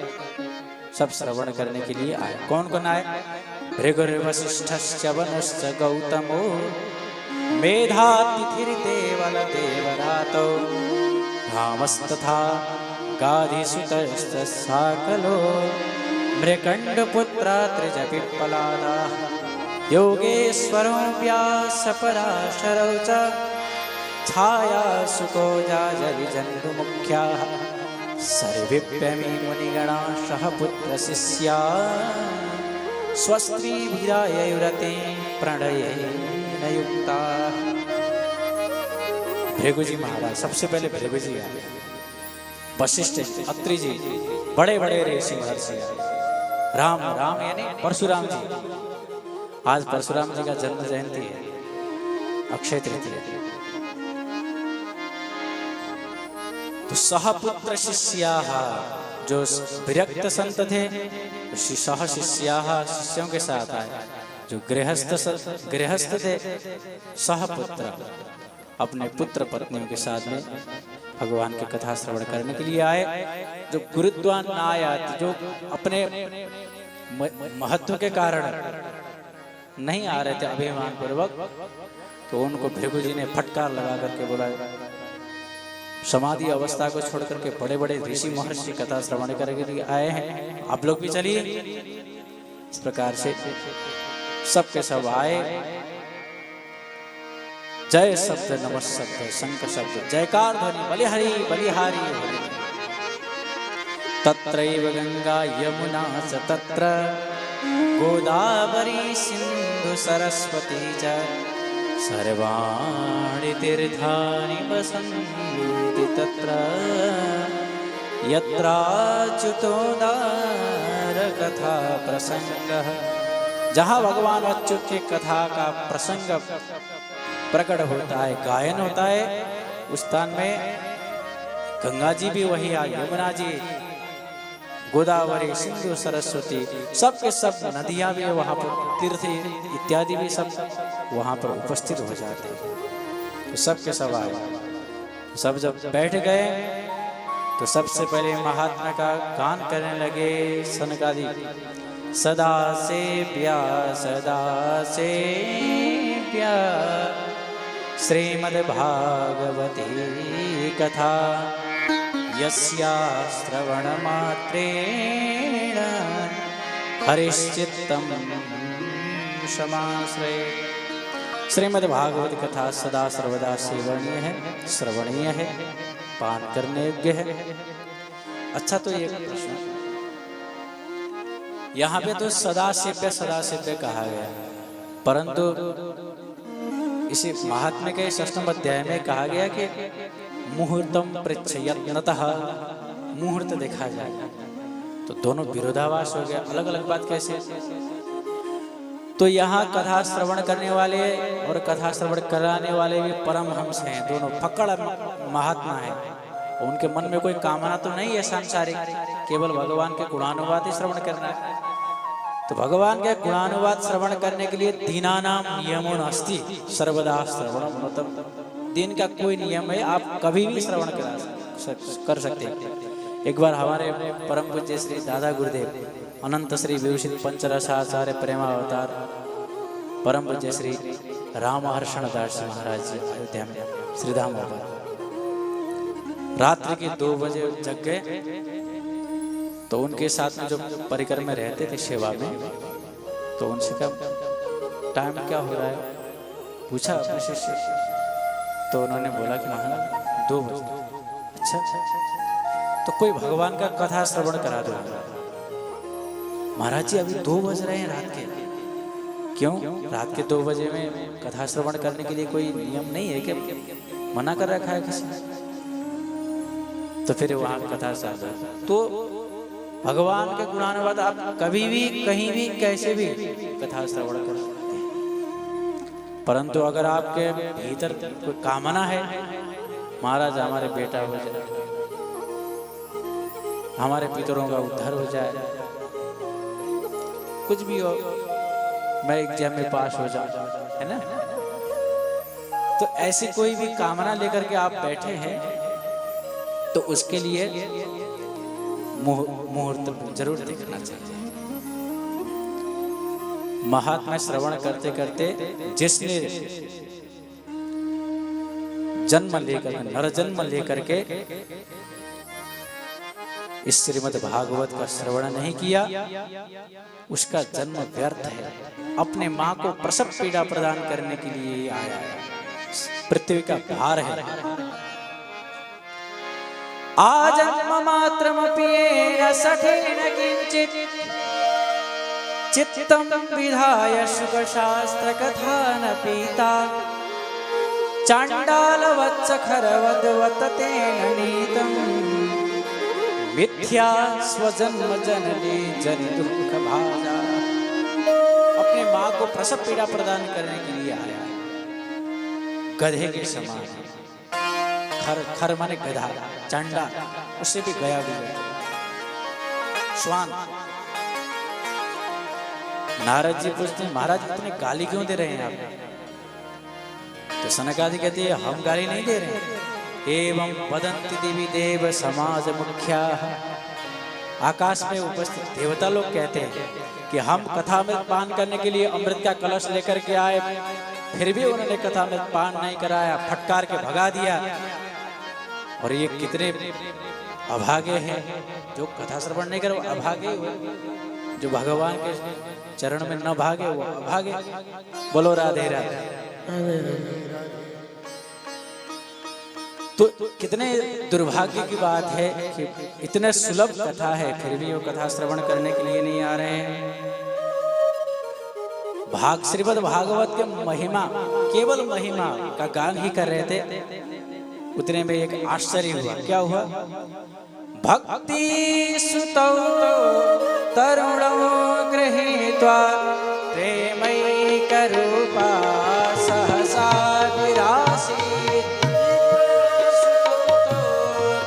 S1: सब श्रवण करने के लिए आए। कौन कौन आए? भृगुर्वसिष्ठश्च वनुश्च गौतमो मेधातिथिर्देवल देवरातो रामस्तथा गाधिसुतश्च साकलो मृकण्डपुत्रा त्रिजपिप्पलादाः योगेश्वरो व्यासपराशरौ च छायासुको जाजलिजन्तुमुख्याः सर्वेऽप्यमी मुनिगणाः सह पुत्रशिष्या स्वस्त्रीभिरायैरते प्रणयेन युक्ताः। भृगु जी महाराज सबसे पहले भृगु जी आए, वशिष्ठ अत्रि जी, बड़े बड़े ऋषि महर्षि आए। राम राम यानी परशुराम जी। आज परशुराम जी का जन्म जयंती है, अक्षय तृतीया। तो सहपुत्र शिष्याः, जो विरक्त संत थे, सह शिष्याः शिष्यों के साथ आए। जो गृहस्थ थे, सहपुत्र अपने पुत्र पत्नियों के साथ में भगवान की कथा श्रवण करने के लिए आए। जो गुरुद्वार ना आया, जो अपने महत्व के कारण नहीं आ रहे थे अभिमान पूर्वक, तो उनको भृगु जी ने फटकार लगा करके बोला, समाधि अवस्था को छोड़ करके बड़े बड़े ऋषि महर्षि कथा श्रवण करने के लिए आए हैं, आप लोग भी चलिए। इस प्रकार से सबके सब आए। जय शब्द नमः शब्द शंख शब्द जयकार ध्वनि बलिहरि बलिहारी हरि। तत्रैव गंगा यमुना च तत्र गोदावरी सिंधु सरस्वती च सर्वाणि तीर्थानि वसन्ति तत्र यत्राच्युतोदार कथा प्रसंगः। जहाँ भगवान अच्युत की कथा का प्रसंग प्रकट होता है, गायन होता है, उस स्थान में गंगा जी भी वही आई, यमुना जी, गोदावरी सिंधु सरस्वती, सब के सब नदियां भी वहां पर, तीर्थ इत्यादि भी सब वहां पर उपस्थित हो जाते हैं। तो सब के सब आए। सब जब बैठ गए तो सबसे पहले महात्मा का गान करने लगे सनकादि। सदा से प्या श्रीमद् भागवती कथा यस्या श्रवण मात्रेण हरिश्चित्तम समाश्रये। श्रीमद् भागवत कथा सदा सर्वदा सेवनीय है, श्रवणीय है, पान करने योग्य है। अच्छा, तो ये प्रश्न, यहाँ पे तो सदा सेव्य कहा गया, परंतु इसी महात्म्य के 6वें अध्याय में कहा गया कि मुहूर्तम पृच्छयत्नतः, मुहूर्त देखा जाएगा। तो दोनों विरोधाभास हो गया, अलग अलग बात कैसे? तो यहाँ कथा श्रवण करने वाले और कथा श्रवण कराने वाले भी परमहंस हैं, दोनों फक्कड़ महात्मा हैं। उनके मन में कोई कामना तो नहीं है सांसारिक, केवल भगवान के गुणानुवाद ही श्रवण करना है। तो भगवान के गुणानुवाद श्रवण करने के लिए दीनानाम नियमो नास्ति सर्वदा श्रवणम, मतलब दिन का कोई नियम है, आप कभी भी श्रवण कर सकते हैं। एक बार हमारे परम पूज्य श्री दादा गुरुदेव अनंत श्री विभूषित पंचरसाचार्य प्रेमावतार परम पूज्य श्री रामहर्षण दास जी महाराज जी अयोध्या में श्रीधाम पर रात्रि के 2 बजे जग गए। तो उनके साथ में जो परिकर में रहते थे सेवा में, तो उनसे कहा टाइम क्या हो रहा है, पूछा अपने शिष्य। तो उन्होंने बोला कि महाराज 2 बजे। अच्छा, तो कोई भगवान का कथा श्रवण करा दो। महाराज जी अभी 2 बज रहे हैं रात के। क्यों? रात के 2 बजे में कथा श्रवण करने के लिए कोई नियम नहीं है कि मना कर रखा है किसी ने? तो फिर वहां कथा साधा। तो भगवान के गुणानुवाद आप कभी भी कहीं भी कैसे भी कथा श्रवण कर सकते हैं। परंतु अगर आपके भीतर कोई कामना है, महाराज हमारे बेटा हो जाए, हमारे पितरों का उद्धार हो जाए, कुछ भी हो, मैं एग्जाम में पास हो जाऊं, है ना, तो ऐसी कोई भी कामना लेकर के आप बैठे हैं तो उसके लिए मुहूर्त जरूर देखना चाहिए। महात्मा श्रवण करते करते जिसने जन्म लेकर नर जन्म लेकर के इस श्रीमद् भागवत का श्रवण नहीं किया, उसका जन्म व्यर्थ है। अपने मां को प्रसव पीड़ा प्रदान करने के लिए ही आया है, पृथ्वी का भार है। आजन्म मात्रमपि येन सठेन किंचित् चित्तं विधाय शुकशास्त्र कथा न पीता चांडालवत्स खरवद्वत तेन नीतं मिथ्या स्वजन्म जननी जनि दुख भाजा। अपने मां को प्रसव पीड़ा प्रदान करने के लिए आया, गधे के समान, खर खर माने गधा, चांडा उससे भी गया भी गया, श्वान। नारद जी पूछते हैं, महाराज इतने गाली क्यों दे रहे हैं आप? तो सनकादि कहते हैं, हम गाली नहीं दे रहे। एवं वदन्ति देवी देव समाज मुख्या, आकाश में उपस्थित देवता लोग कहते हैं कि हम कथा में पान करने के लिए अमृत का कलश लेकर के आए, फिर भी उन्होंने कथा में पान नहीं कराया, फटकार के भगा दिया। और ये कितने अभागे हैं जो कथा श्रवण नहीं करे, अभागे हुए, जो भगवान के चरण में न भागे वो अभागे। बोलो राधे राधे। तो कितने दुर्भाग्य की बात है कि इतने सुलभ कथा है फिर भी वो कथा श्रवण करने के लिए नहीं आ रहे हैं। श्रीमद् भागवत के महिमा, केवल महिमा का गान ही कर रहे थे, उतने में एक आश्चर्य हुआ। क्या हुआ? भक्ति सुतौ तरुणौ गृहीत्वा प्रेमैकरूपा सहसा विरासीत्।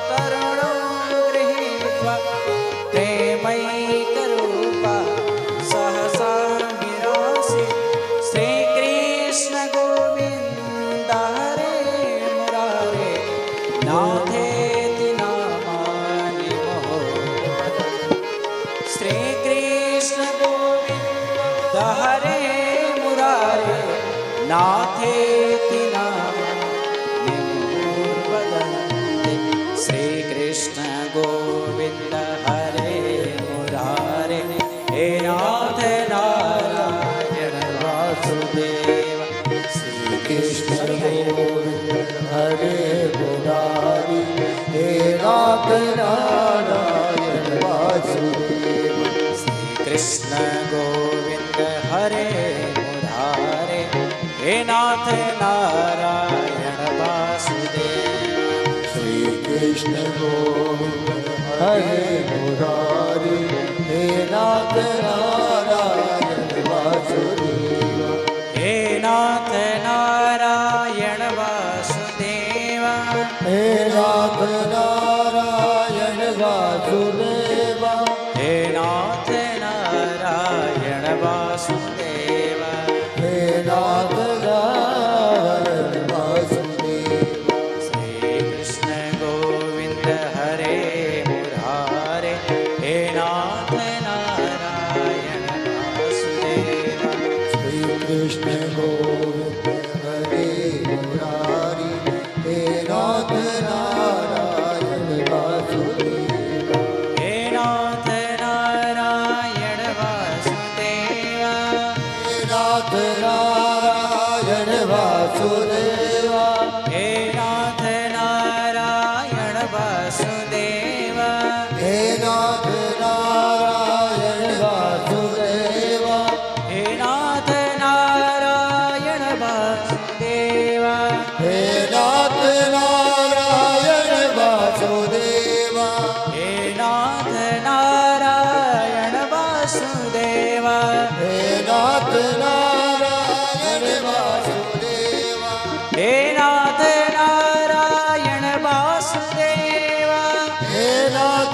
S1: तरुणौ गृहीत्वा प्रेमैकरूपा सहसा विरासीत्। श्रीकृष्ण गोविन्द हरे मुरारे नाथेति नामानि मोह। श्री कृष्ण गोविंद हरे मुरारे नाथेति नामानि मोह। श्री कृष्ण गोविंद हरे मुरारे हे नाथ नारायण वासुदेव।
S2: श्री कृष्ण गोविंद हरे मुरारी हे नाथ नारायण वासुदेव।
S1: कृष्ण गोविंद हरे मुरारे हे नाथ नारायण वासुदेव।
S2: श्री कृष्ण गोविंद हरे मुरारी हे नाथ नारायण वासुदेव।
S1: हे नाथ नारायण वासुदेव।
S2: हे नाथ नारायण वासुदेव।
S1: हे नाथ नारायण वासुदेव।
S2: हे नाथ नारायण वासुदेव।
S1: श्री कृष्ण गोविंद हरे मुरारे हे नाथ नारायण वासुदेव।
S2: श्री कृष्ण गोविंद हरे मुरारी हे नाथ नारायण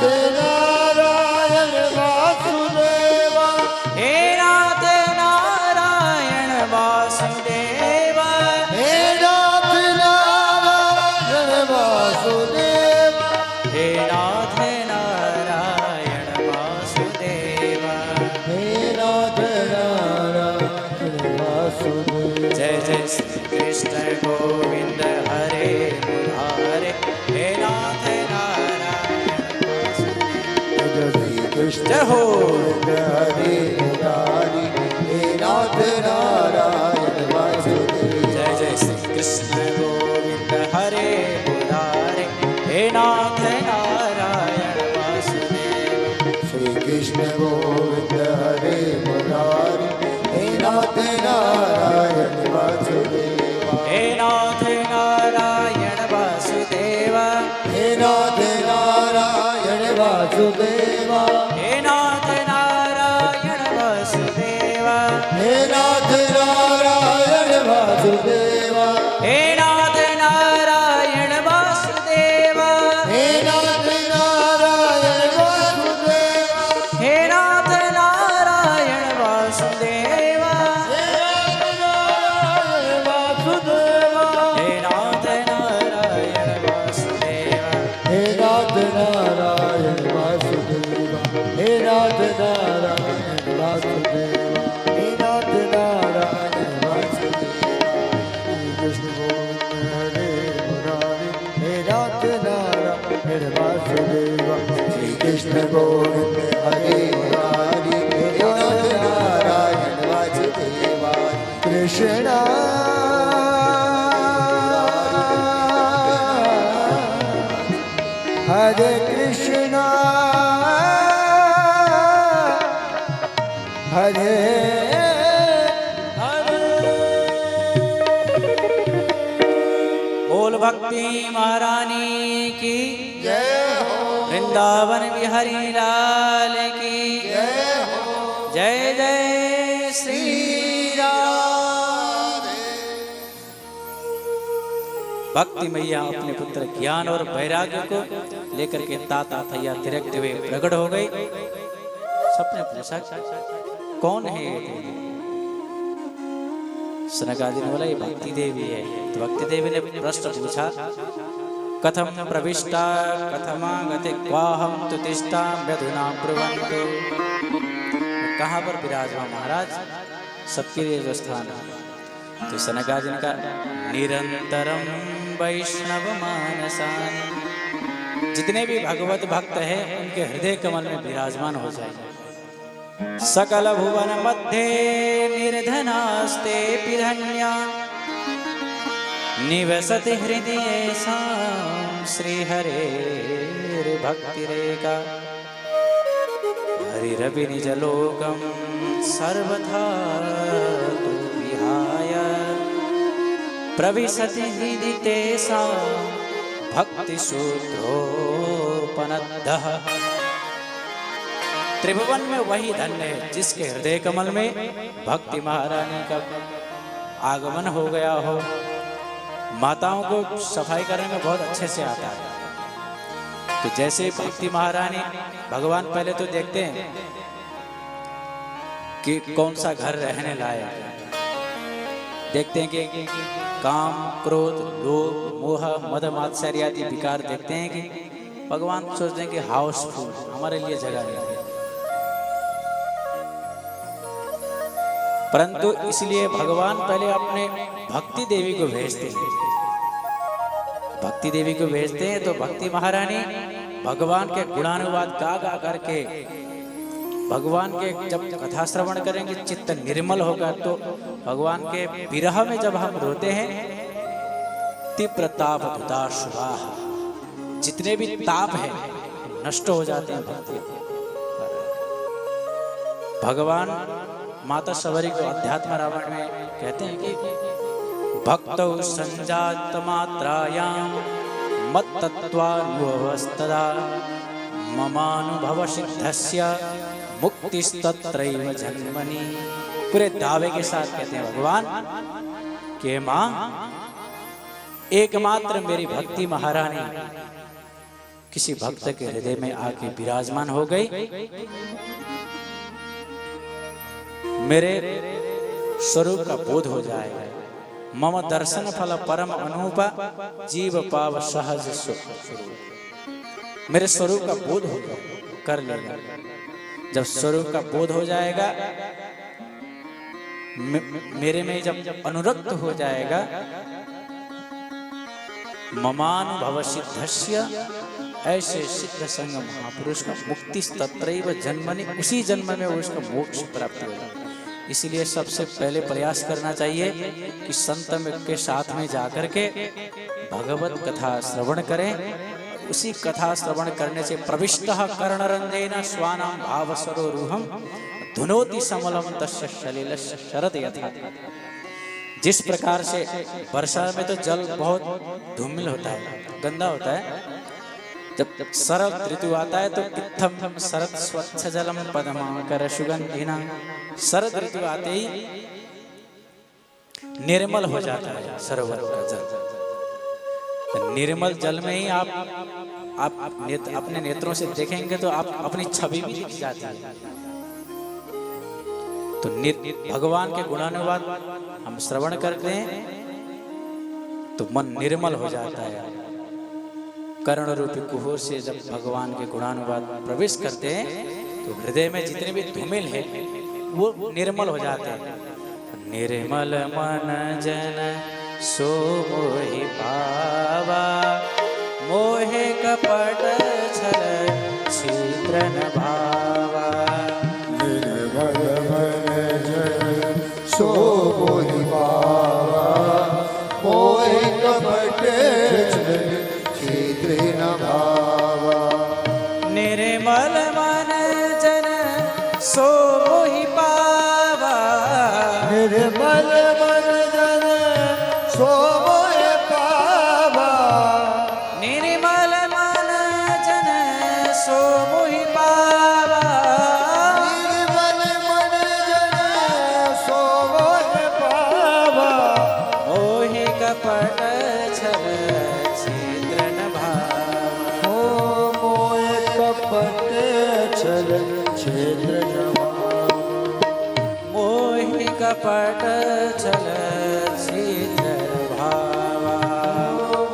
S2: नारायण वासुदेवा
S1: हे नाथ नारायण वासुदेवा
S2: हे नाथ नारायण वासुदेवा
S1: हे नाथ नारायण वासुदेवा
S2: हे नाथ नारायण वासुदेवा
S1: जय जय श्री कृष्ण गोविंद हरे मुरारे हे नाथ नारायण वासुदेवा
S2: जय श्री कृष्ण
S1: जय हो
S2: हरे मुरारी हे नाथ नारायण वासुदेवा
S1: जय जय श्री कृष्ण गोविंद हरे मुरारे हे नाथ नारायण वासुदेवा
S2: श्री कृष्ण गोविंद हरे मुरारी हे नाथ नारायण वासुदेवा
S1: हे नाथ नारायण वासुदेवा
S2: हे नाथ नारायण वासुदेवा
S1: हे नाथ नारायण वासुदेवा
S2: हे नाथ नारायण वासुदेवा
S1: हे नाथ नारायण वासुदेवा
S2: हे नाथ नारायण वासुदेवा
S1: हे नाथ नारायण वासुदेवा
S2: हे नाथ नारायण वासुदेवा
S1: हे नाथ नारायण वासुदेवा
S2: हे नाथ नारायण वासुदेवा हे नाथ नारायण वासुदेवा हे नाथ नारायण वासुदेवा श्री कृष्ण गोविंद हरे मुरारी हे नाथ नारायण वासुदेवा कृष्ण हरे कृष्णा हरे
S1: बोल भक्ति महारानी की
S2: जय हो
S1: वृंदावन बिहारी लाल की
S2: जय हो
S1: जय जय श्री राम। भक्ति मैया अपने पुत्र ज्ञान और वैराग्य को लेकर के ताता थैया थिरकते हुए प्रकट हो गई। सबने पूछा कौन है ये देवी? सनकादि ने बोला ये भक्ति देवी है। तो भक्ति देवी ने प्रश्न पूछा कथम प्रविष्टा कथमागते क्वाहम तुतिष्ठा व्यधुना ब्रुवन्ते। कहाँ पर विराजमान महाराज? सबके लिए जो स्थान है। तो सनकादि ने कहा निरंतरम वैष्णव मानसानि। जितने भी भगवत भक्त हैं उनके हृदय कमल में विराजमान हो जाएंगे। सकल भुवन मध्ये निर्धनास्ते धन्या निवसति हृदय श्री हरे भक्ति रेखा हरिरवि निज लोकम सर्वथा तु विहाय प्रविशति हृदि तेषां भक्ति सूत्रोपनद्धः। त्रिभुवन में वही धन्य है जिसके हृदय कमल में भक्ति महारानी का आगमन हो गया हो। माताओं को सफाई करने में बहुत अच्छे से आता है। तो जैसे भक्ति महारानी भगवान पहले तो देखते हैं कि कौन सा घर रहने लायक है। देखते हैं कि काम क्रोध लोभ मोह मद मात्सर्य आदि विकार देखते हैं कि भगवान सोचते हैं कि हाउसफुल हमारे लिए जगह नहीं है। परंतु इसलिए भगवान पहले अपने भक्ति देवी को भेजते हैं। भक्ति देवी को भेजते हैं तो भक्ति महारानी भगवान के गुणानुवाद गा गा करके भगवान के जब कथा श्रवण करेंगे चित्त निर्मल होगा। तो भगवान के विरह में जब हम रोते हैं तीव्र ताप दुदाशुभा जितने भी ताप है नष्ट हो जाते हैं भक्ति। भगवान माता शबरी को अध्यात्म रावण में कहते हैं कि भक्तौ संजात मात्रायां मत्तत्वानुभवस्तदा ममानुभव सिद्धस्य मुक्तिस्तत्रैव जन्मनि। पूरे दावे के साथ कहते हैं भगवान कि मां एकमात्र मेरी भक्ति महारानी किसी भक्त के हृदय में आके विराजमान हो गई, मेरे स्वरूप का बोध हो जाएगा। मम दर्शन फल परम अनूपा जीव पाव सहज स्वरूप। मेरे स्वरूप का बोध हो कर लेगा। जब स्वरूप का बोध हो जाएगा, मेरे में जब अनुरक्त हो जाएगा, ममानुभव सिद्धस्य, ऐसे सिद्ध संग महापुरुष का मुक्ति तत्रैव जन्मनि, उसी जन्म में उसका मोक्ष प्राप्त होगा। इसलिए सबसे पहले प्रयास करना चाहिए कि संत के साथ में जाकर के भगवत कथा श्रवण करें। उसी कथा श्रवण करने से प्रविष्टः कर्णरंजेन स्वानां भावसरोरुहं धुनोति समलम तस्य सलिलस्य शरद यथा। जिस प्रकार से वर्षा में तो जल बहुत धूमिल होता है, गंदा होता है, जब शरद ऋतु आता है तो इत्थम शरद स्वच्छ जलम पद्माकर सुगंधिना। शरद ऋतु आते ही निर्मल हो जाता है सरोवर का जल। निर्मल जल में ही आप अपने नेत्रों से देखेंगे तो आप अपनी छवि भी दिख जाती है। तो भगवान के गुणानुवाद हम श्रवण करते हैं तो मन निर्मल हो जाता है। कर्ण रूपी कुहर से जब भगवान के गुणानुवाद प्रवेश करते हैं तो हृदय में जितने भी धूमिल है वो निर्मल हो जाते हैं। निर्मल मन जन सो मोहि पावा, मोहे कपट छल छिद्र न भावा।
S2: निर्मल मन जन सो मोहि पावा, मोहि कपट छल छिद्र न भावा।
S1: निर्मल मन जन सो मोहि पावा,
S2: निर्मल मन जन सो मोहि पावा।
S1: निर्मल मन जन सो मोहि पावा।
S2: निर्मल मन जन सो मोहि पावा।
S1: मोहि कपट छल छिद्र न भावा।
S2: हो मोहि कपट छल छिद्र न भावा।
S1: मोहि कपट छल छिद्र न भावा।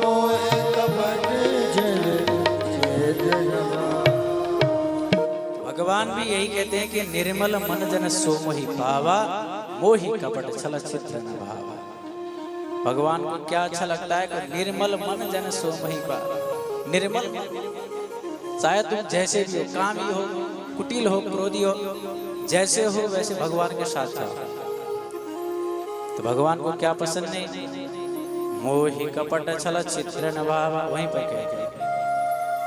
S2: मोहि कपट छल छिद्र न भावा।
S1: भगवान भी यही कहते हैं कि निर्मल मन जन सो मोहि पावा, मोहि कपट छल छिद्र न भावा। भगवान को क्या अच्छा लगता है कि निर्मल मन जन सो मोहि पावा। निर्मल चाहे तुम जैसे भी हो, कामी हो, कुटिल हो, क्रोधी हो, जैसे हो वैसे भगवान के साथ जाओ। तो भगवान को क्या पसंद नहीं? मोहि कपट छल छिद्र न भावा। वहीं पर कहते हैं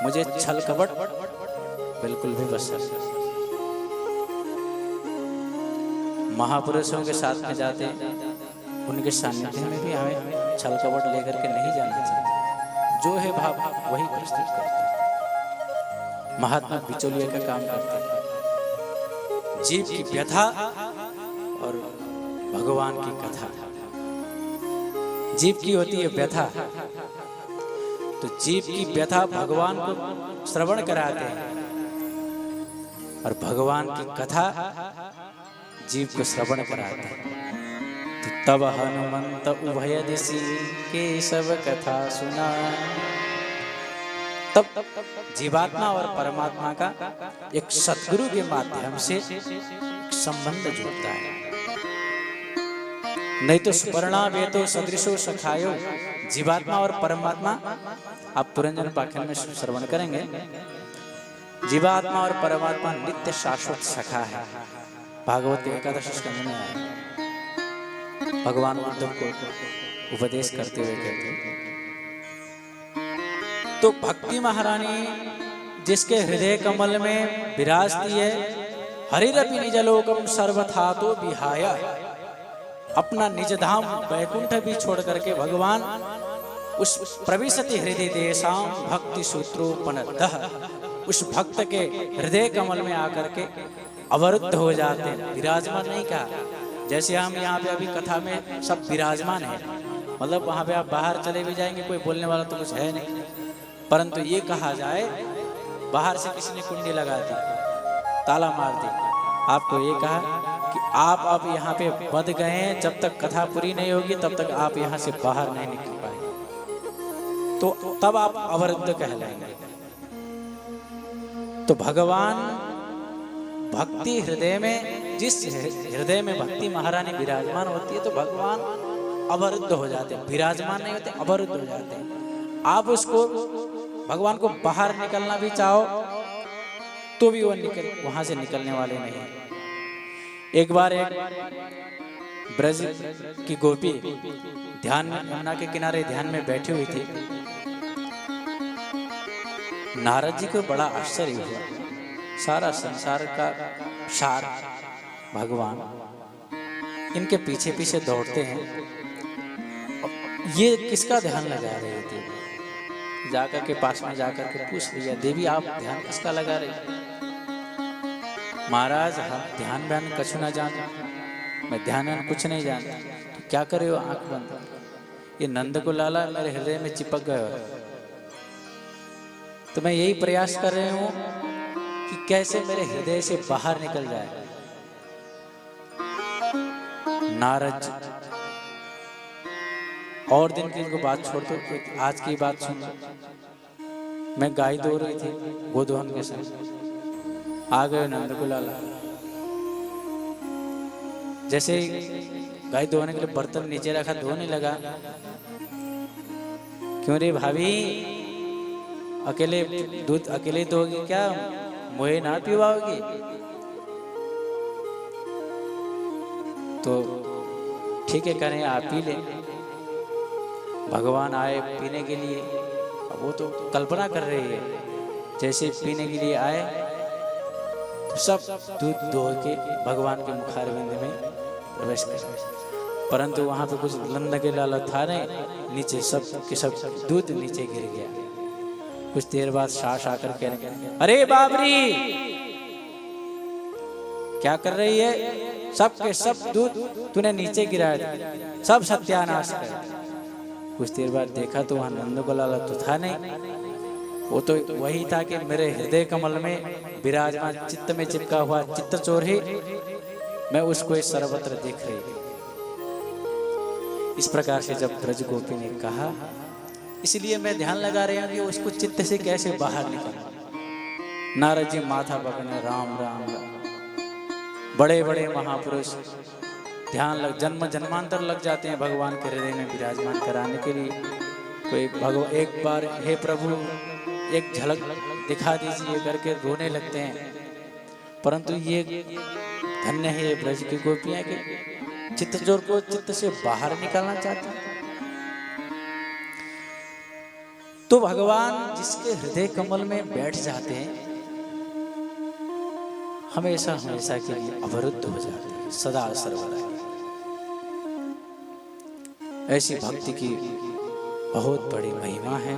S1: मुझे छल कपट बिल्कुल भी पसंद। महापुरुषों के साथ में जाते हैं, उनके सानिध्य में भी हमें छल कपट लेकर के नहीं जाना चाहिए। जो है भाव वही प्रस्तुत करते हैं। महात्मा बिचौलिए का काम करते हैं। जीव की व्यथा और भगवान की कथा। जीव की होती है व्यथा, तो जीव की व्यथा भगवान को श्रवण कराते हैं और भगवान की कथा जीव को श्रवण कराते हैं। तो तब हनुमंत उभय दिशि के सब कथा सुना। तब जीवात्मा और परमात्मा का एक सद्गुरु के माध्यम से संबंध जुड़ता है। नहीं तो सुपर्णा वेतो सदृशो सखायो। जीवात्मा और परमात्मा आप पुरंजन पाखंड में श्रवण करेंगे। जीवात्मा और परमात्मा नित्य शाश्वत सखा है। भागवत के एकादश स्कंध में आया। भगवान उद्धव को उपदेश करते हुए कहते हैं, तो भक्ति महारानी जिसके हृदय कमल में विराजती है, हरिरपि निजलोकम सर्वथा तो विहाय। अपना निज धाम वैकुंठ भी छोड़ करके भगवान उस प्रविशति हृदय देशाम भक्ति सूत्रोपनतः, उस भक्त के हृदय कमल में आकर के अवरुद्ध हो जाते हैं। विराजमान नहीं कहा, जैसे हम यहाँ पे अभी कथा में सब विराजमान है, मतलब वहां पे आप बाहर चले भी जाएंगे कोई बोलने वाला तो कुछ है नहीं, परंतु ये कहा जाए बाहर से किसी ने कुंडी लगा दी, ताला मार दी, आपको ये कहा कि आप अब यहाँ पे बंध गए हैं, जब तक कथा पूरी नहीं होगी तब तक आप यहाँ से बाहर नहीं निकल पाएंगे, तो तब आप अवरुद्ध कहलाएंगे। तो भगवान भक्ति हृदय में, जिस हृदय में भक्ति महारानी विराजमान होती है, तो भगवान अवरुद्ध हो जाते हैं, विराजमान नहीं होते, अवरुद्ध हो जाते हैं। आप उसको भगवान को बाहर निकलना भी चाहो तो भी वो वहां से निकलने वाले नहीं है। एक बार एक ब्रज की गोपी ध्यान में, यमुना के किनारे ध्यान में बैठी हुई थी। नारद जी को बड़ा आश्चर्य हुआ, सारा संसार का सार भगवान इनके पीछे पीछे दौड़ते हैं, ये किसका ध्यान लगा रहे थे। जाकर के पास में जाकर के पूछ लिया, देवी आप ध्यान किसका लगा रही। महाराज हम ध्यान बयान कछु ना जानते, मैं ध्यान कुछ नहीं जानता। तो क्या करे हो, आंख बंद। ये नंद को लाला मेरे हृदय में चिपक गए हो, तो मैं यही प्रयास कर रही हूं कि कैसे मेरे हृदय से बाहर निकल जाए। नारद जी और दिन की बात छोड़ दो, आज की बात सुन। मैं गाय दो रही थी गोदोहन के साथ, आ गए नंद को लाला। जैसे गाय धोने के लिए बर्तन नीचे रखा, धोने लगा। क्यों रे भाभी, अकेले दूध अकेले दोगी क्या, मुझे ना पिवाओगी। तो ठीक है करें, आप पी ले। भगवान आए पीने के लिए, अब वो तो कल्पना कर रही है, जैसे पीने के लिए आए तो सब दूध दो के भगवान के मुखारविंद में प्रवेश कर। परंतु वहां पे कुछ नंद के लाला था नहीं, नीचे सब के सब दूध नीचे गिर गया। कुछ देर बाद सास आकर कहने लगे, अरे बाबरी क्या कर रही है, सब के सब दूध तूने नीचे गिराया, सब सत्यानाश कर। कुछ देर बाद देखा तो वहां नंद को लाला तो था नहीं, वो तो वही था कि मेरे हृदय कमल में विराजमान, चित्त में चिपका हुआ चित्त चोर ही, मैं उसको इस सर्वत्र देख रही थी। इस प्रकार से जब ब्रज गोपी ने कहा, इसलिए मैं ध्यान लगा रही हूं कि उसको चित्त से कैसे बाहर निकलना। नारद जी माथा पकड़े, राम राम राम। बड़े बड़े महापुरुष ध्यान लग, जन्म जन्मांतर लग जाते हैं भगवान के हृदय में विराजमान कराने के लिए। कोई एक बार हे प्रभु एक झलक दिखा दीजिए करके रोने लगते हैं। परंतु ये धन्य है ये ब्रज की गोपियां के चित्त चोर को चित्त से बाहर निकालना चाहते हैं। तो भगवान जिसके हृदय कमल में बैठ जाते हैं, हमेशा हमेशा के लिए अवरुद्ध हो जाते हैं, सदा सर्वदा। ऐसी भक्ति की बहुत बड़ी महिमा है।